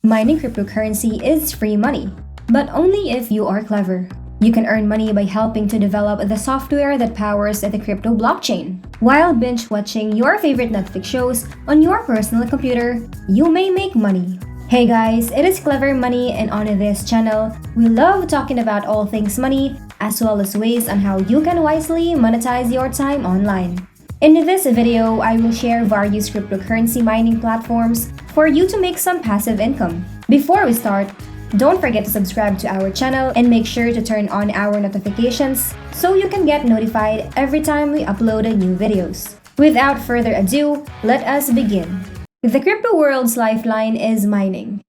Mining cryptocurrency is free money, but only if you are clever. You can earn money by helping to develop the software that powers the crypto blockchain. While binge watching your favorite Netflix shows on your personal computer, you may make money. Hey guys, it is Clever Money, and on this channel, we love talking about all things money as well as ways on how you can wisely monetize your time online. In this video, I will share various cryptocurrency mining platforms for you to make some passive income. Before we start, don't forget to subscribe to our channel and make sure to turn on our notifications so you can get notified every time we upload new videos. Without further ado, let us begin. The crypto world's lifeline is mining.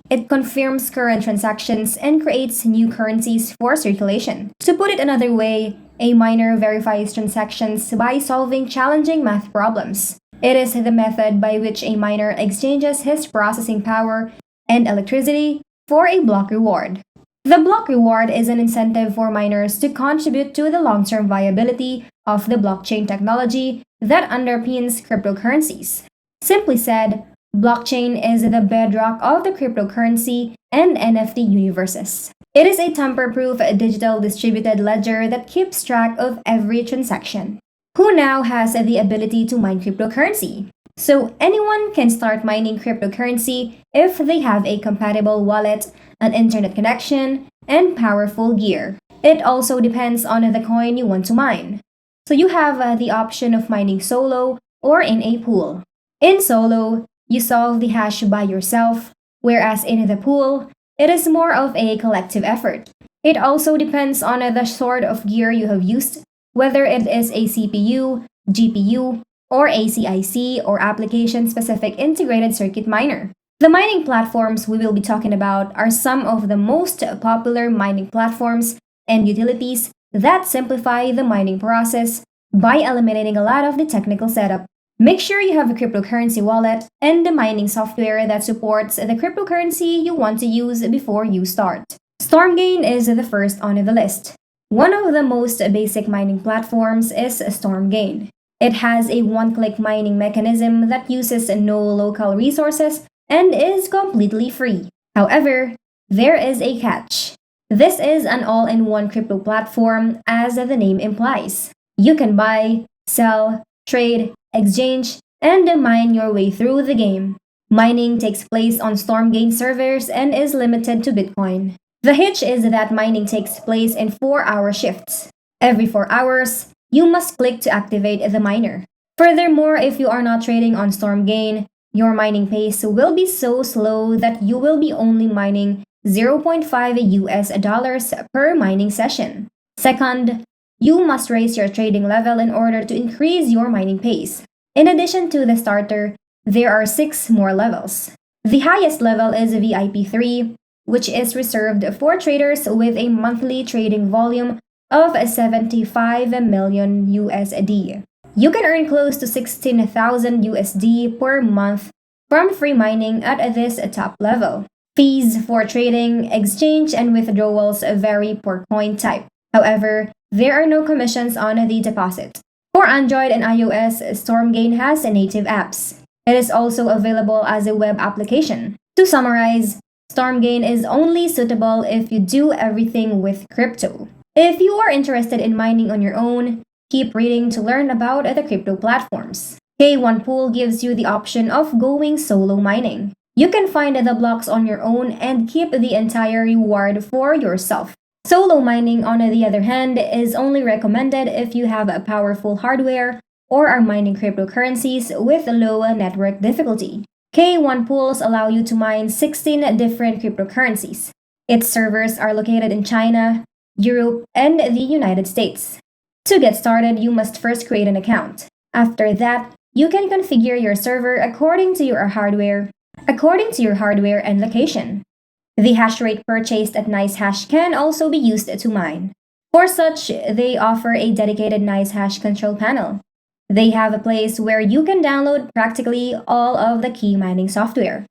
It confirms current transactions and creates new currencies for circulation. To put it another way, a miner verifies transactions by solving challenging math problems. It is the method by which a miner exchanges his processing power and electricity for a block reward. The block reward is an incentive for miners to contribute to the long-term viability of the blockchain technology that underpins cryptocurrencies. Simply said, blockchain is the bedrock of the cryptocurrency and NFT universes. It is a tamper-proof digital distributed ledger that keeps track of every transaction. Who now has the ability to mine cryptocurrency? So anyone can start mining cryptocurrency if they have a compatible wallet, an internet connection, and powerful gear. It also depends on the coin you want to mine. So you have the option of mining solo or in a pool. In solo, you solve the hash by yourself, whereas in the pool, it is more of a collective effort. It also depends on the sort of gear you have used, whether it is a CPU, GPU, or ACIC or application-specific integrated circuit miner. The mining platforms we will be talking about are some of the most popular mining platforms and utilities that simplify the mining process by eliminating a lot of the technical setup. Make sure you have a cryptocurrency wallet and the mining software that supports the cryptocurrency you want to use before you start. Stormgain is the first on the list. One of the most basic mining platforms is Stormgain. It has a one-click mining mechanism that uses no local resources and is completely free. However, there is a catch. This is an all-in-one crypto platform, as the name implies. You can buy, sell, trade, exchange, and mine your way through the game. Mining takes place on Stormgain servers and is limited to Bitcoin. The hitch is that mining takes place in 4-hour shifts. Every 4 hours, you must click to activate the miner. Furthermore, if you are not trading on Stormgain, your mining pace will be so slow that you will be only mining 0.5 US dollars per mining session. Second, you must raise your trading level in order to increase your mining pace. In addition to the starter, there are 6 more levels. The highest level is VIP 3, which is reserved for traders with a monthly trading volume of 75 million USD. You can earn close to 16,000 USD per month from free mining at this top level. Fees for trading, exchange, and withdrawals vary per coin type. However, there are no commissions on the deposit. For Android and iOS, Stormgain has native apps. It is also available as a web application. To summarize, Stormgain is only suitable if you do everything with crypto. If you are interested in mining on your own, keep reading to learn about the crypto platforms. K1 Pool gives you the option of going solo mining. You can find the blocks on your own and keep the entire reward for yourself. Solo mining, on the other hand, is only recommended if you have a powerful hardware or are mining cryptocurrencies with low network difficulty. K1 Pools allow you to mine 16 different cryptocurrencies. Its servers are located in China, Europe, and the United States. To get started, you must first create an account. After that, you can configure your server according to your hardware and location. The hash rate purchased at NiceHash can also be used to mine. For such, they offer a dedicated NiceHash control panel. They have a place where you can download practically all of the key mining software.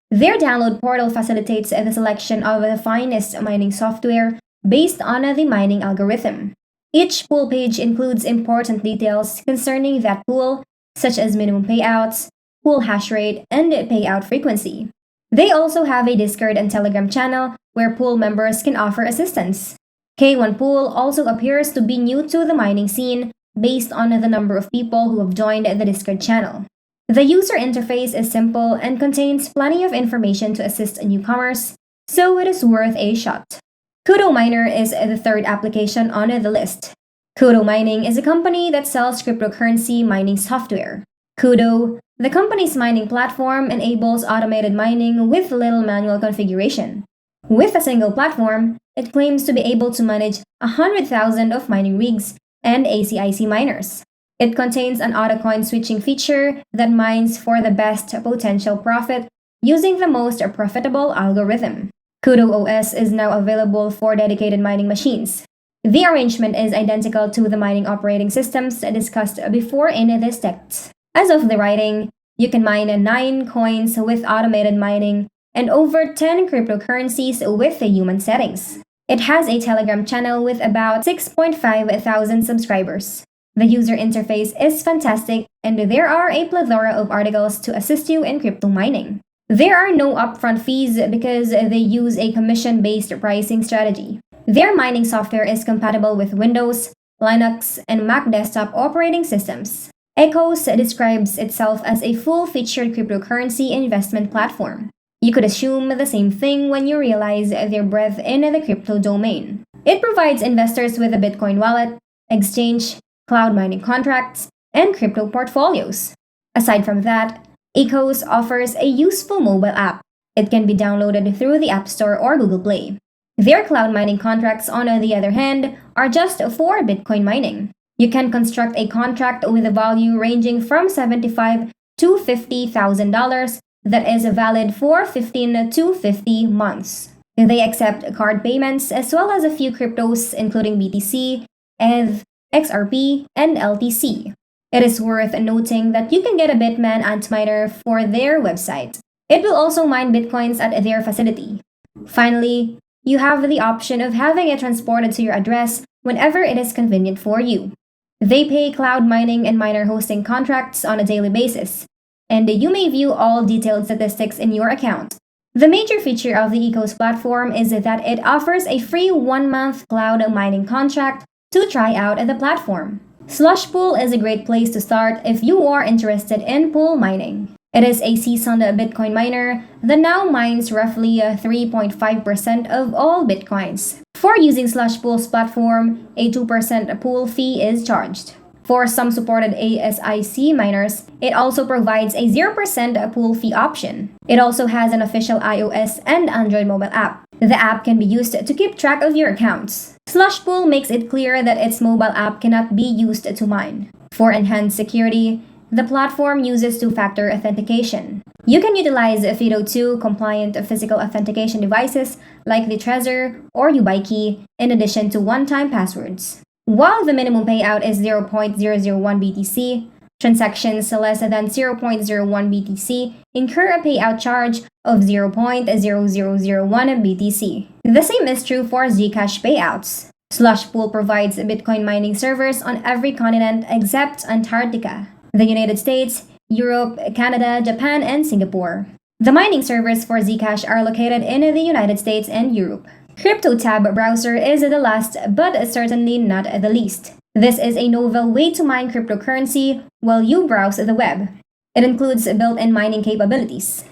Their download portal facilitates the selection of the finest mining software based on the mining algorithm. Each pool page includes important details concerning that pool, such as minimum payouts, pool hash rate, and payout frequency. They also have a Discord and Telegram channel where pool members can offer assistance. K1 Pool also appears to be new to the mining scene based on the number of people who have joined the Discord channel. The user interface is simple and contains plenty of information to assist newcomers, so it is worth a shot. Kudo Miner is the third application on the list. Kudo Mining is a company that sells cryptocurrency mining software. Kudo, the company's mining platform, enables automated mining with little manual configuration. With a single platform, it claims to be able to manage 100,000 of mining rigs and ACIC miners. It contains an autocoin switching feature that mines for the best potential profit using the most profitable algorithm. Kudo OS is now available for dedicated mining machines. The arrangement is identical to the mining operating systems discussed before in this text. As of the writing, you can mine 9 coins with automated mining and over 10 cryptocurrencies with the human settings. It has a Telegram channel with about 6,500 subscribers. The user interface is fantastic, and there are a plethora of articles to assist you in crypto mining. There are no upfront fees because they use a commission-based pricing strategy. Their mining software is compatible with Windows, Linux, and Mac desktop operating systems. Ecos describes itself as a full-featured cryptocurrency investment platform. You could assume the same thing when you realize their breadth in the crypto domain. It provides investors with a Bitcoin wallet, exchange, cloud mining contracts, and crypto portfolios. Aside from that, Ecos offers a useful mobile app. It can be downloaded through the App Store or Google Play. Their cloud mining contracts, on the other hand, are just for Bitcoin mining. You can construct a contract with a value ranging from $75,000 to $50,000 that is valid for 15 to 50 months. They accept card payments as well as a few cryptos including BTC, ETH, XRP, and LTC. It is worth noting that you can get a Bitman Antminer for their website. It will also mine Bitcoins at their facility. Finally, you have the option of having it transported to your address whenever it is convenient for you. They pay cloud mining and miner hosting contracts on a daily basis, and you may view all detailed statistics in your account. The major feature of the Ecos platform is that it offers a free 1-month cloud mining contract to try out the platform. Slushpool is a great place to start if you are interested in pool mining. It is a seasoned Bitcoin miner that now mines roughly 3.5% of all Bitcoins. For using Slushpool's platform, a 2% pool fee is charged. For some supported ASIC miners, it also provides a 0% pool fee option. It also has an official iOS and Android mobile app. The app can be used to keep track of your accounts. Slushpool makes it clear that its mobile app cannot be used to mine. For enhanced security, the platform uses two-factor authentication. You can utilize FIDO2 compliant physical authentication devices like the Trezor or UBIKey in addition to one-time passwords. While the minimum payout is 0.001 BTC, transactions less than 0.01 BTC incur a payout charge of 0.0001 BTC. The same is true for Zcash payouts. Slushpool provides Bitcoin mining servers on every continent except Antarctica, the United States, Europe, Canada, Japan, and Singapore. The mining servers for Zcash are located in the United States and Europe. CryptoTab Browser is the last, but certainly not the least. This is a novel way to mine cryptocurrency while you browse the web. It includes built-in mining capabilities.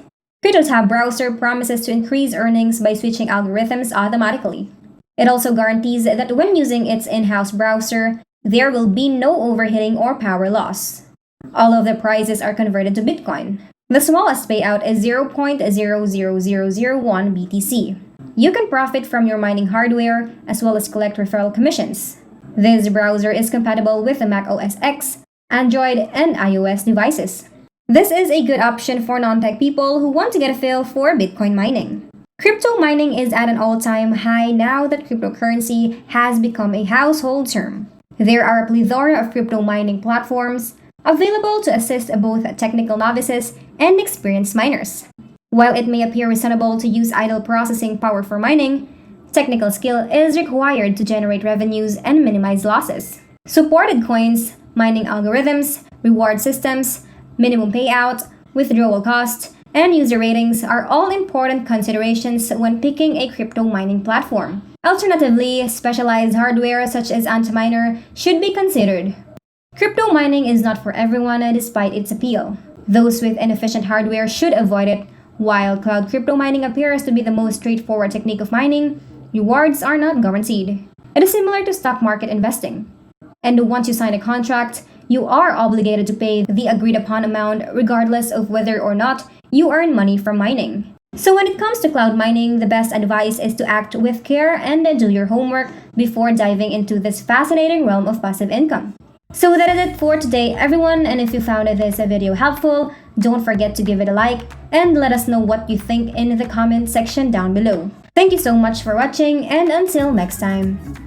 CryptoTab Browser promises to increase earnings by switching algorithms automatically. It also guarantees that when using its in-house browser, there will be no overheating or power loss. All of the prices are converted to Bitcoin. The smallest payout is 0.00001 BTC. You can profit from your mining hardware as well as collect referral commissions. This browser is compatible with the Mac OS X, Android, and iOS devices. This is a good option for non-tech people who want to get a feel for Bitcoin mining. Crypto mining is at an all-time high now that cryptocurrency has become a household term. There are a plethora of crypto mining platforms available to assist both technical novices and experienced miners. While it may appear reasonable to use idle processing power for mining, technical skill is required to generate revenues and minimize losses. Supported coins, mining algorithms, reward systems, minimum payout, withdrawal cost, and user ratings are all important considerations when picking a crypto mining platform. Alternatively, specialized hardware such as antiminer should be considered. Crypto mining is not for everyone despite its appeal. Those with inefficient hardware should avoid it. While cloud crypto mining appears to be the most straightforward technique of mining, rewards are not guaranteed. It is similar to stock market investing. And once you sign a contract, you are obligated to pay the agreed upon amount regardless of whether or not you earn money from mining. So when it comes to cloud mining, the best advice is to act with care and do your homework before diving into this fascinating realm of passive income. So that is it for today, everyone, and if you found this video helpful, don't forget to give it a like and let us know what you think in the comment section down below. Thank you so much for watching, and until next time.